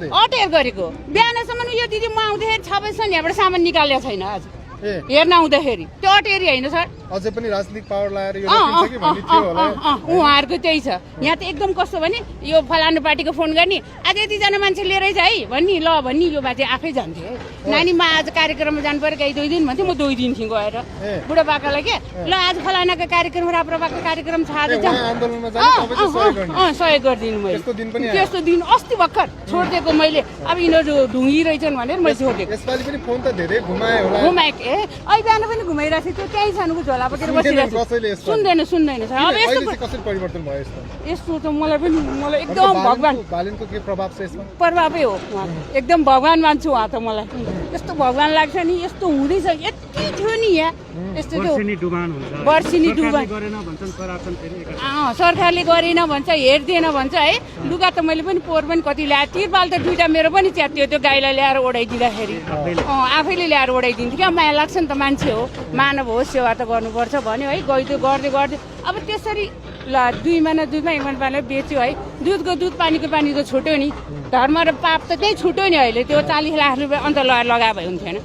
अटेर गरेको बिहानसम्म यो दिदी म आउँदाखेरि 6 बजीसम्म यहाँबाट सामान निकालेको छैन आज हेर्न आउँदाखेरि त्यो अटेरी होइन सर अझै पनि राजनीतिक पावर लाएर यो रोकिन्छ कि भन्ने थियो होला उहाँहरूको त्यही छ यहाँ त एकदम कस्तो भने यो फलानु पार्टीको फोन गर्ने आज यतिजना मान्छे लिएरै छ है भन्ने ल भन्ने यो बाजे आफै जान्थे है नानी म आज कार्यक्रममा जानु पर्यो कहीँ 2 दिन भन्थ्यो म 2 दिन थिएँ गएर बुढापाकालाई के ल आज फलानाको कार्यक्रम राप्रपाको कार्यक्रम छ आज सहयोग गरिदिनु मैले त्यस्तो दिन अस्ति भर्खर छोडिदिएको मैले अब यिनीहरू ढुङ्गी रहेछन् भनेर मैले छोडिदिएको यसपालि पनि फोन त धेरै घुमाए होला घुमाएको ए अहिले बिहान पनि घुमाइरहेको थियो त्यो त्यहीँ सानो झोला बोकेर बसिरहेको सुन्दैन सर अब कसरी परिवर्तन भयो यस्तो त मलाई एकदम भगवान बालिनको के प्रभाव छ यसमा प्रभावै हो एकदम भगवान मान्छु उहाँ त मलाई यस्तो भगवान लाग्छ नि यस्तो हुँदैछ यति थियो नि यहाँ यस्तो वर्षिनी डुबान सरकारले गरेन भन्छ हेर्दैन भन्छ है लुगा त मैले पनि पोहोर पनि कति ल्याएँ तिरपाल त 2टा मेरो पनि च्यात्यो त्यो गाईलाई ल्याएर ओढाइदिँदाखेरि आफैले ल्याएर ओढाइदिन्थ्यो क्या माया लाग्छ नि त मान्छे हो मानव हो सेवा त गर्नुपर्छ भन्यो है गइदियो गर्दै अब त्यसरी ल 2 महिना 1 महिना बेच्यो है दुधको दुध पानीको पानी त छुट्यो नि धर्म र पाप त त्यही छुट्यो नि अहिले त्यो 40 लाख रुपियाँ अन्त लगाए भए हुन्थेन